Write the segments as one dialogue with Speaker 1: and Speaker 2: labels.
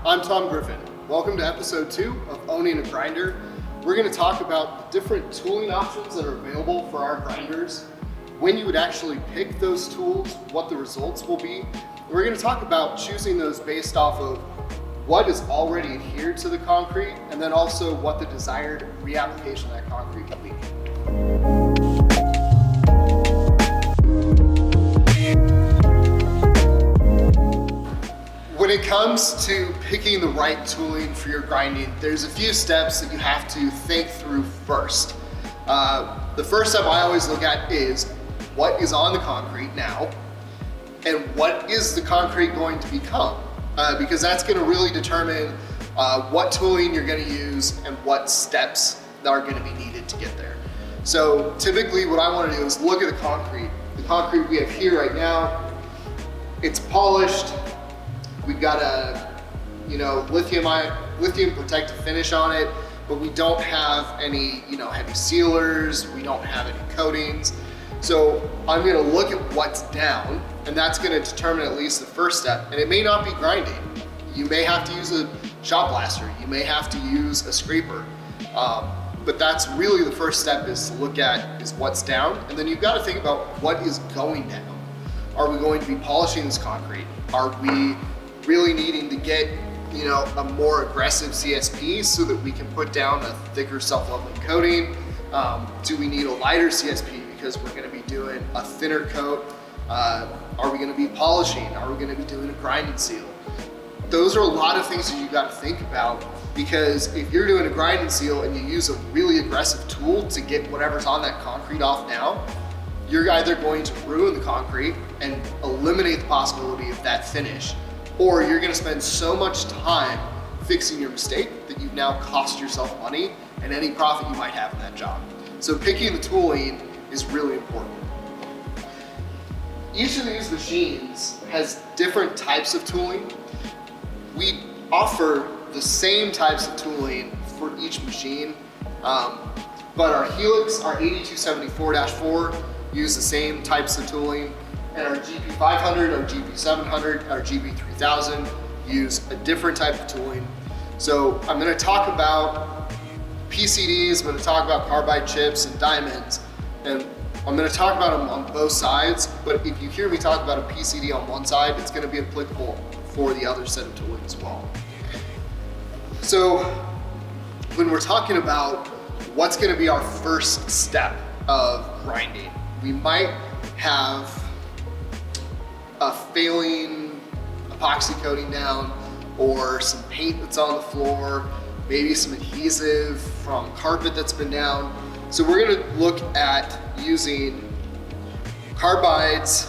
Speaker 1: I'm Tom Griffin. Welcome to episode 2 of Owning a Grinder. We're going to talk about the different tooling options that are available for our grinders, when you would actually pick those tools, what the results will be. We're going to talk about choosing those based off of what is already adhered to the concrete, and then also what the desired reapplication of that concrete can be. When it comes to picking the right tooling for your grinding, there's a few steps that you have to think through first. The first step I always look at is what is on the concrete now and what is the concrete going to become, because that's going to really determine what tooling you're going to use and what steps are going to be needed to get there. So typically what I want to do is look at the concrete. The concrete we have here right now, it's polished. We've got a lithium protective finish on it, but we don't have any heavy sealers. We don't have any coatings. So I'm going to look at what's down, and that's going to determine at least the first step. And it may not be grinding. You may have to use a shot blaster. You may have to use a scraper. But that's really the first step, is to look at is what's down, and then you've got to think about what is going down. Are we going to be polishing this concrete? Are we really needing to get a more aggressive CSP so that we can put down a thicker self-leveling coating? Do we need a lighter CSP because we're going to be doing a thinner coat? Are we going to be polishing? Are we going to be doing a grind and seal? Those are a lot of things that you got to think about, because if you're doing a grind and seal and you use a really aggressive tool to get whatever's on that concrete off now, you're either going to ruin the concrete and eliminate the possibility of that finish, or you're going to spend so much time fixing your mistake that you've now cost yourself money and any profit you might have in that job. So picking the tooling is really important. Each of these machines has different types of tooling. We offer the same types of tooling for each machine, but our Helix, our 8274-4 use the same types of tooling, and our GP500, our GP700, our GP3000 use a different type of tooling. So I'm going to talk about PCDs, I'm going to talk about carbide chips and diamonds, and I'm going to talk about them on both sides, but if you hear me talk about a PCD on one side, it's going to be applicable for the other set of tooling as well. So when we're talking about what's going to be our first step of grinding, we might have a failing epoxy coating down, or some paint that's on the floor, maybe some adhesive from carpet that's been down. So we're going to look at using carbides,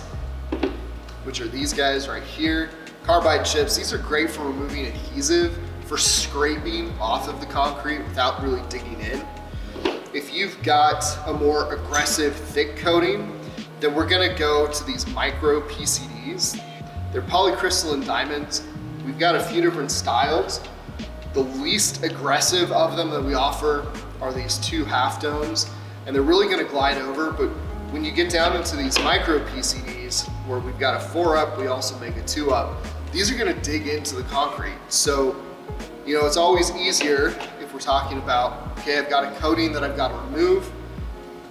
Speaker 1: which are these guys right here. Carbide chips, these are great for removing adhesive, for scraping off of the concrete without really digging in. If you've got a more aggressive thick coating, then we're gonna go to these micro PCDs. They're polycrystalline diamonds. We've got a few different styles. The least aggressive of them that we offer are these 2 half domes, and they're really gonna glide over, but when you get down into these micro PCDs, where we've got a 4 up, we also make a 2 up, these are gonna dig into the concrete. So, it's always easier if we're talking about, okay, I've got a coating that I've got to remove,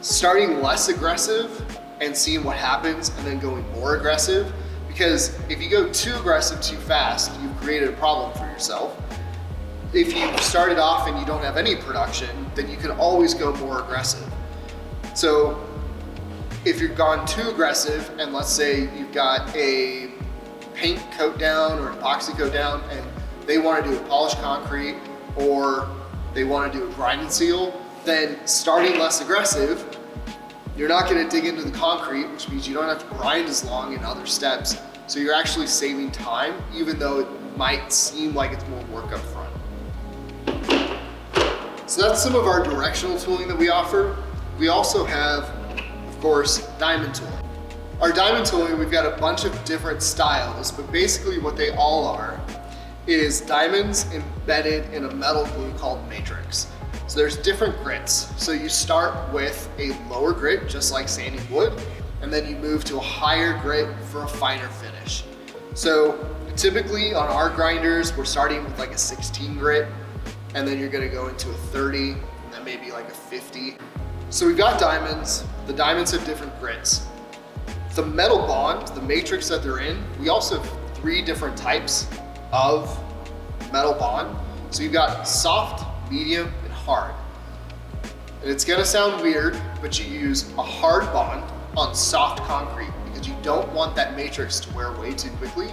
Speaker 1: starting less aggressive and seeing what happens, and then going more aggressive. Because if you go too aggressive too fast, you've created a problem for yourself. If you started off and you don't have any production, then you can always go more aggressive. So if you've gone too aggressive, and let's say you've got a paint coat down or an epoxy coat down, and they want to do a polished concrete, or they want to do a grind and seal, then starting less aggressive, you're not going to dig into the concrete, which means you don't have to grind as long in other steps. So you're actually saving time, even though it might seem like it's more work up front. So that's some of our directional tooling that we offer. We also have, of course, diamond tooling. Our diamond tooling, we've got a bunch of different styles, but basically what they all are is diamonds embedded in a metal glue called matrix. So there's different grits. So you start with a lower grit, just like sanding wood, and then you move to a higher grit for a finer finish. So Typically on our grinders, we're starting with like a 16 grit, and then you're gonna go into a 30, and then maybe like a 50. So we've got diamonds. The diamonds have different grits. The metal bond, the matrix that they're in, we also have 3 different types of metal bond. So you've got soft, medium, and hard. And it's gonna sound weird, but you use a hard bond on soft concrete because you don't want that matrix to wear away too quickly,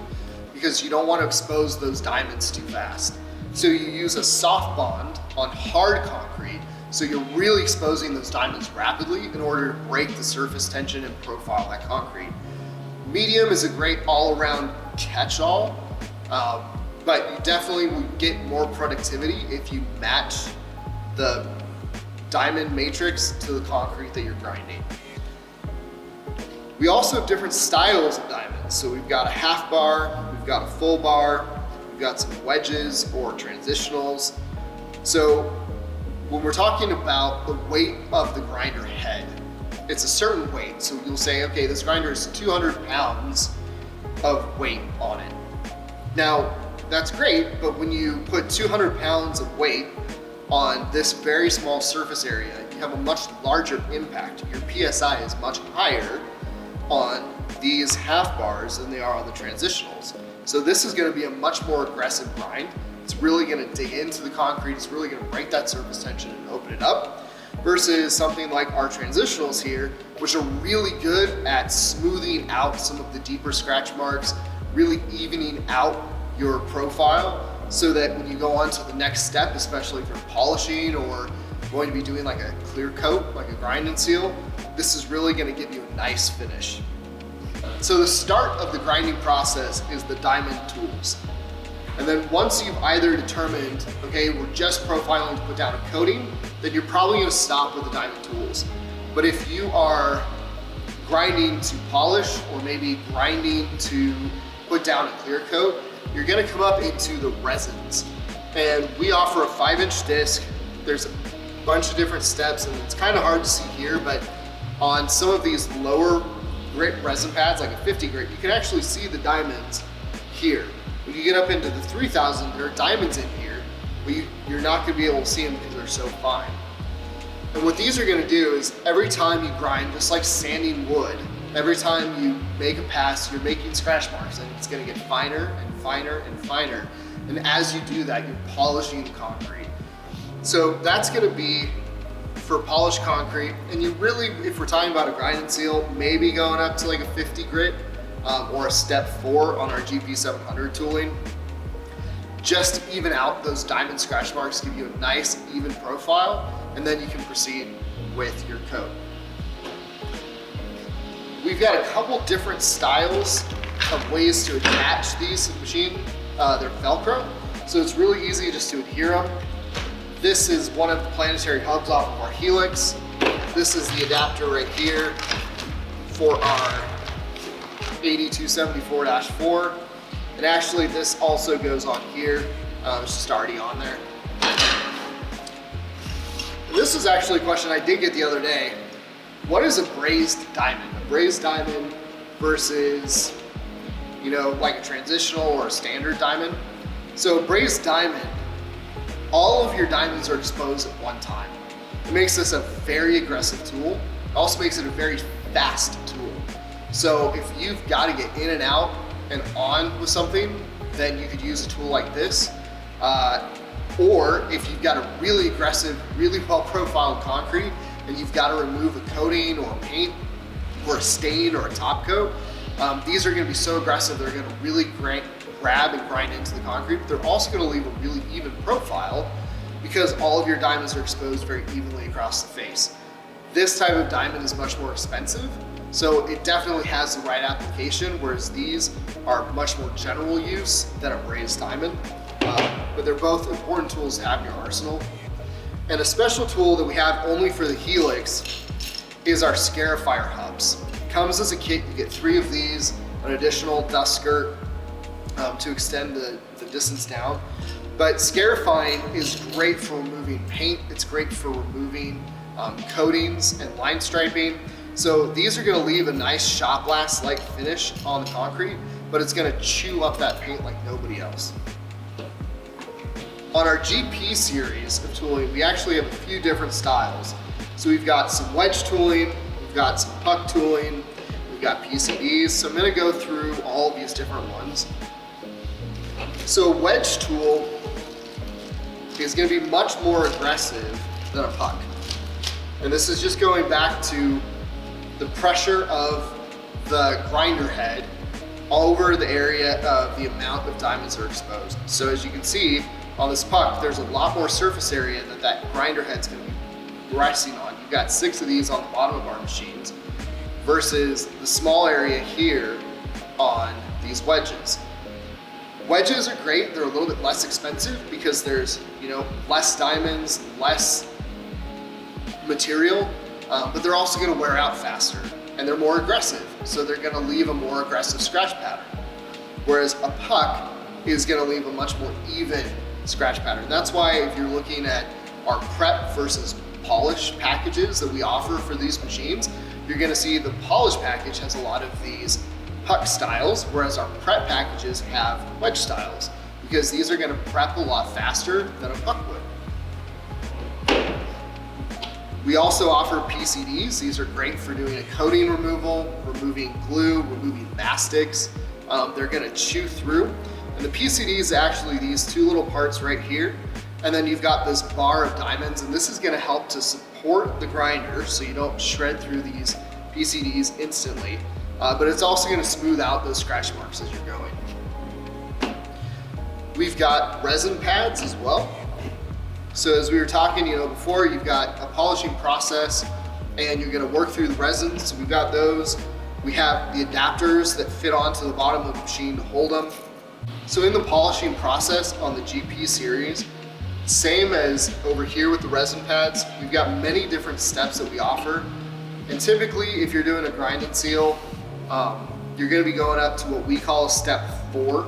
Speaker 1: because you don't want to expose those diamonds too fast. So you use a soft bond on hard concrete, so you're really exposing those diamonds rapidly in order to break the surface tension and profile of that concrete. Medium is a great all-around catch-all, but you definitely would get more productivity if you match the diamond matrix to the concrete that you're grinding. We also have different styles of diamonds. So we've got a half bar, we've got a full bar, we've got some wedges or transitionals. So when we're talking about the weight of the grinder head, it's a certain weight. So you'll say, okay, this grinder is 200 pounds of weight on it. Now, that's great, but when you put 200 pounds of weight on this very small surface area, you have a much larger impact. Your PSI is much higher on these half bars than they are on the transitionals. So this is gonna be a much more aggressive grind. It's really gonna dig into the concrete, it's really gonna break that surface tension and open it up, versus something like our transitionals here, which are really good at smoothing out some of the deeper scratch marks, really evening out your profile, so that when you go on to the next step, especially if you're polishing or going to be doing like a clear coat, like a grind and seal, this is really gonna give you a nice finish. So the start of the grinding process is the diamond tools. And then once you've either determined, okay, we're just profiling to put down a coating, then you're probably gonna stop with the diamond tools. But if you are grinding to polish, or maybe grinding to put down a clear coat, you're gonna come up into the resins. And we offer a 5-inch disc. There's a bunch of different steps, and it's kind of hard to see here, but on some of these lower grit resin pads, like a 50 grit, you can actually see the diamonds here. When you get up into the 3000, there are diamonds in here, but you're not gonna be able to see them because they're so fine. And what these are gonna do is every time you grind, just like sanding wood, every time you make a pass, you're making scratch marks, and it's gonna get finer and finer and finer. And as you do that, you're polishing the concrete. So that's gonna be for polished concrete. And you really, if we're talking about a grind and seal, maybe going up to like a 50 grit or a step 4 on our GP700 tooling, just to even out those diamond scratch marks, give you a nice even profile, and then you can proceed with your coat. We've got a couple different styles of ways to attach these to the machine. They're Velcro, so it's really easy just to adhere them. This is one of the planetary hubs off of our Helix. This is the adapter right here for our 8274-4. And actually this also goes on here. It's just already on there. And this is actually a question I did get the other day. What is a brazed diamond? A brazed diamond versus, you know, like a transitional or a standard diamond. So a brazed diamond, all of your diamonds are exposed at one time. It makes this a very aggressive tool. It also makes it a very fast tool. So if you've got to get in and out and on with something, then you could use a tool like this. Or if you've got a really aggressive, really well-profiled concrete and you've got to remove a coating or paint or a stain or a top coat, these are going to be so aggressive, they're going to really grab and grind into the concrete. They're also going to leave a really even profile because all of your diamonds are exposed very evenly across the face. This type of diamond is much more expensive, so it definitely has the right application, whereas these are much more general use than a brazed diamond. But they're both important tools to have in your arsenal. And a special tool that we have only for the Helix is our Scarifier hubs. It comes as a kit. You get 3 of these, an additional dust skirt to extend the distance down. But scarifying is great for removing paint. It's great for removing coatings and line striping. So these are gonna leave a nice shot blast-like finish on the concrete, but it's gonna chew up that paint like nobody else. On our GP series of tooling, we actually have a few different styles. So we've got some wedge tooling, we've got some puck tooling, we've got PCDs. So I'm gonna go through all of these different ones. So a wedge tool is gonna be much more aggressive than a puck. And this is just going back to the pressure of the grinder head over the area of the amount of diamonds that are exposed. So as you can see on this puck, there's a lot more surface area that grinder head's gonna be resting on. You've got 6 of these on the bottom of our machines versus the small area here on these wedges. Wedges are great, they're a little bit less expensive because there's, less diamonds, less material, but they're also gonna wear out faster and they're more aggressive. So they're gonna leave a more aggressive scratch pattern. Whereas a puck is gonna leave a much more even scratch pattern. That's why if you're looking at our prep versus polish packages that we offer for these machines, you're gonna see the polish package has a lot of these puck styles, whereas our prep packages have wedge styles, because these are gonna prep a lot faster than a puck would. We also offer PCDs. These are great for doing a coating removal, removing glue, removing mastics. They're gonna chew through. And the PCD is actually these 2 little parts right here. And then you've got this bar of diamonds, and this is gonna help to support the grinder so you don't shred through these PCDs instantly. But it's also gonna smooth out those scratch marks as you're going. We've got resin pads as well. So as we were talking, before, you've got a polishing process and you're gonna work through the resins. So we've got those. We have the adapters that fit onto the bottom of the machine to hold them. So in the polishing process on the GP series, same as over here with the resin pads, we've got many different steps that we offer. And typically, if you're doing a grind and seal, you're gonna be going up to what we call step 4.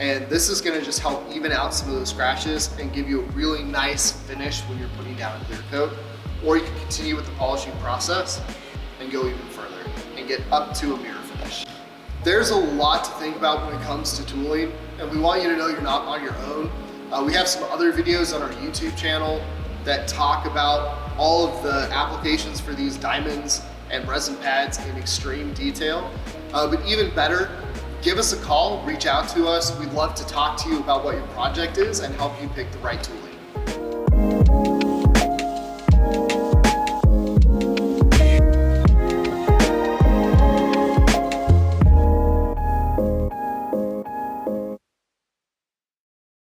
Speaker 1: And this is gonna just help even out some of those scratches and give you a really nice finish when you're putting down a clear coat. Or you can continue with the polishing process and go even further and get up to a mirror finish. There's a lot to think about when it comes to tooling, and we want you to know you're not on your own. We have some other videos on our YouTube channel that talk about all of the applications for these diamonds and resin pads in extreme detail. But even better, give us a call, reach out to us. We'd love to talk to you about what your project is and help you pick the right tooling.